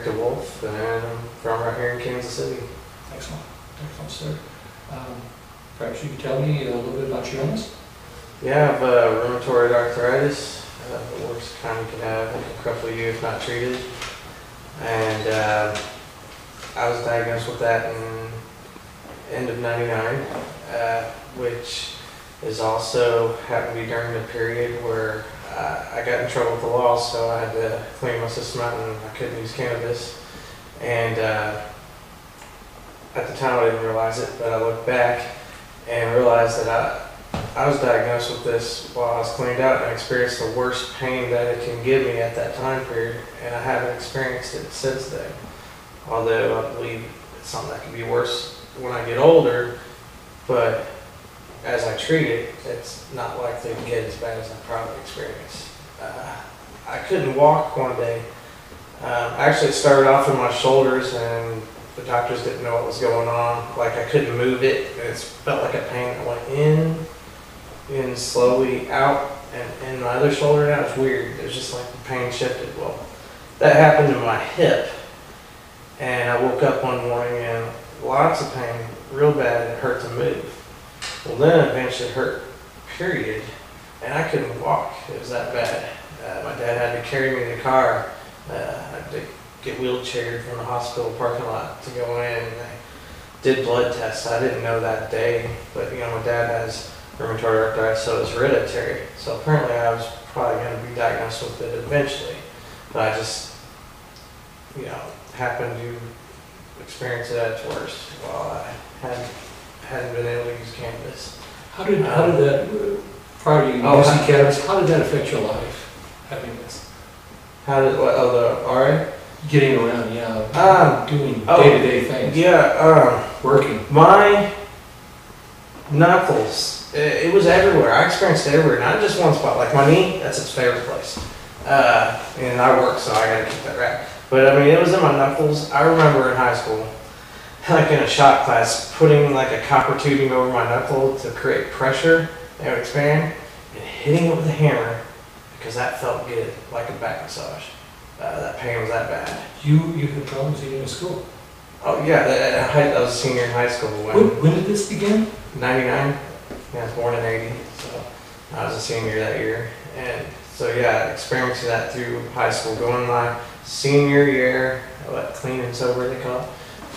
DeWolf, and I'm from right here in Kansas City. Excellent. Excellent, sir. Perhaps you could tell me a little bit about your illness? Yeah, I have rheumatoid arthritis, the worst kind you can have. It can cripple you if not treated. And I was diagnosed with that in end of '99, which is also happened to be during the period where I got in trouble with the law, so I had to clean my system out and I couldn't use cannabis. And at the time I didn't realize it, but I looked back and realized that I was diagnosed with this while I was cleaned out, and I experienced the worst pain that it can give me at that time period, and I haven't experienced it since then. Although I believe it's something that can be worse when I get older, but as I treat it, it's not likely to get as bad as I probably experienced. I couldn't walk one day. Actually, it started off in my shoulders, and the doctors didn't know what was going on. Like, I couldn't move it, and it felt like a pain that went in slowly out, and in my other shoulder now. It's weird. It was just like the pain shifted. Well, that happened to my hip, and I woke up one morning and lots of pain, real bad. It hurt to move. Well, then eventually it hurt, period, and I couldn't walk. It was that bad. My dad had to carry me in the car. I had to get wheelchaired from the hospital parking lot to go in. And I did blood tests. I didn't know that day, but you know, my dad has rheumatoid arthritis, so it's hereditary. So apparently I was probably going to be diagnosed with it eventually, but I just, you know, happened to experience it at its worst while I hadn't been able to use cannabis. How did that, prior to you using cannabis, how did that affect your life, having this? How did, what, the RA? Getting around, yeah. Doing day-to-day things. Yeah, working. My knuckles, it was everywhere. I experienced it everywhere, not just one spot. Like my knee, that's its favorite place. And I work, so I gotta keep that right. But I mean, it was in my knuckles. I remember in high school, like in a shop class, putting like a copper tubing over my knuckle to create pressure and it would expand, and hitting it with a hammer because that felt good, like a back massage. That pain was that bad. You had problems even in school? Oh yeah, I was a senior in high school When did this begin? 99. Yeah, I was born in 80, so I was a senior that year. And so yeah, experiencing that through high school, going my senior year, clean and sober they call it.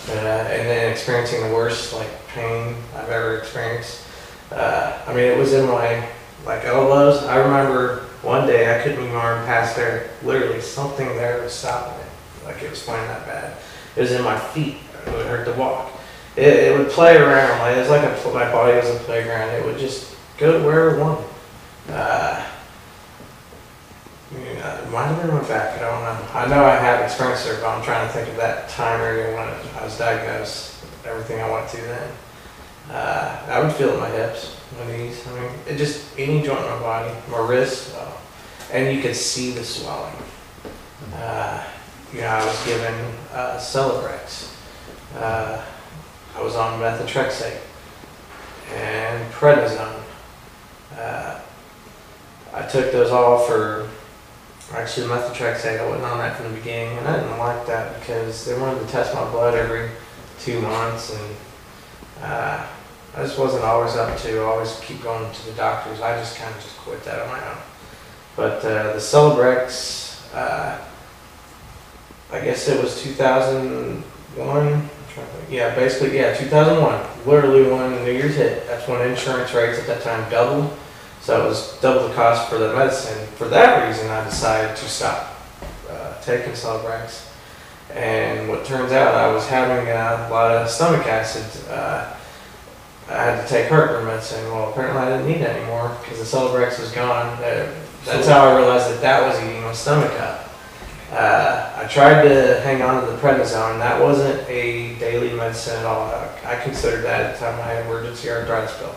And then experiencing the worst like pain I've ever experienced. I mean, it was in my like elbows. I remember one day I couldn't even arm past there. Literally, something there was stopping it. Like it was playing that bad. It was in my feet. It would hurt to walk. It would play around. Like it was like my body was a playground. It would just go to wherever it wanted. It might have been my back, I don't know. I know I have experienced it, but I'm trying to think of that time area when I was diagnosed, everything I went through then. I would feel it in my hips, my knees, I mean, it just, any joint in my body, my wrists, and you could see the swelling. You know, I was given Celebrex. I was on methotrexate and prednisone. I took those all for, actually methotrexate, I wasn't on that from the beginning, and I didn't like that because they wanted to test my blood every 2 months, and I just wasn't always up to always keep going to the doctors. I just kind of just quit that on my own. But the Celebrex, I guess it was 2001. Yeah, basically, yeah, 2001. Literally when New Year's hit, that's when insurance rates at that time doubled. So it was double the cost for the medicine. For that reason, I decided to stop taking Celebrex. And what turns out, I was having a lot of stomach acid. I had to take heartburn medicine. Well, apparently I didn't need it anymore because the Celebrex was gone. That's how I realized that was eating my stomach up. I tried to hang on to the prednisone. That wasn't a daily medicine at all. I considered that at the time I had emergency arthritis pill.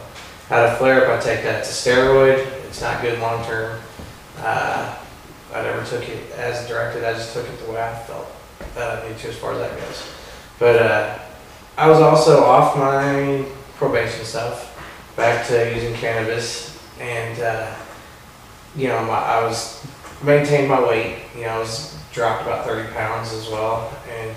Had a flare-up, I take that. It's a steroid. It's not good long-term. I never took it as directed. I just took it the way I felt that I needed to as far as that goes. But I was also off my probation stuff, back to using cannabis, and you know, I was maintained my weight. You know, I was dropped about 30 pounds as well, and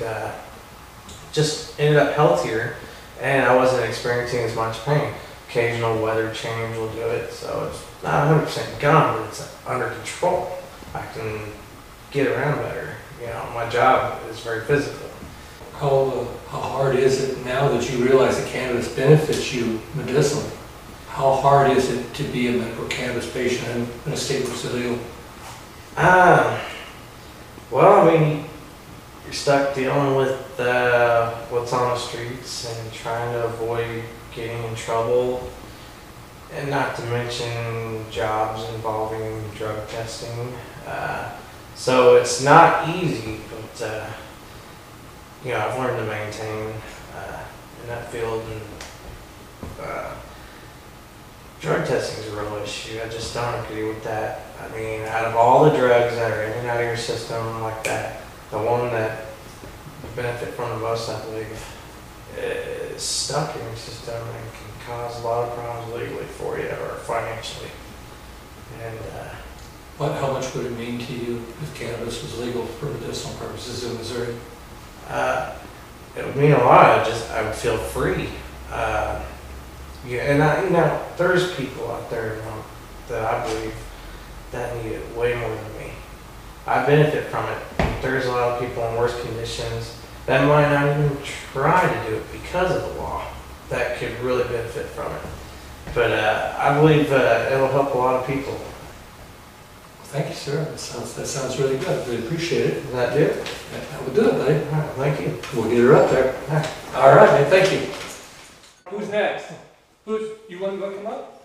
just ended up healthier, and I wasn't experiencing as much pain. Occasional weather change will do it, so it's not 100% gone, but it's under control. I can get around better. You know, my job is very physical. How hard is it now that you realize that cannabis benefits you medicinally? How hard is it to be a medical cannabis patient in a state that's illegal? Well, I mean, you're stuck dealing with what's on the streets and trying to avoid getting in trouble, and not to mention jobs involving drug testing. So it's not easy, but you know, I've learned to maintain in that field, and drug testing is a real issue. I just don't agree with that. I mean, out of all the drugs that are in and out of your system like that, the one that you benefit from the most, I believe, is stuck in your system and can cause a lot of problems legally for you or financially. And how much would it mean to you if cannabis was legal for medicinal purposes in Missouri? it would mean a lot. I would feel free. Yeah, and you know, there's people out there that I believe that need it way more than me. I benefit from it. There's a lot of people in worse conditions that might not even try to do it because of the law that could really benefit from it. But I believe it'll help a lot of people. Thank you, sir. That sounds really good. Really appreciate it. Does that do it? That would do it, buddy. All right, thank you. We'll get her up there. All right, man. Thank you. Who's next? You want to come up?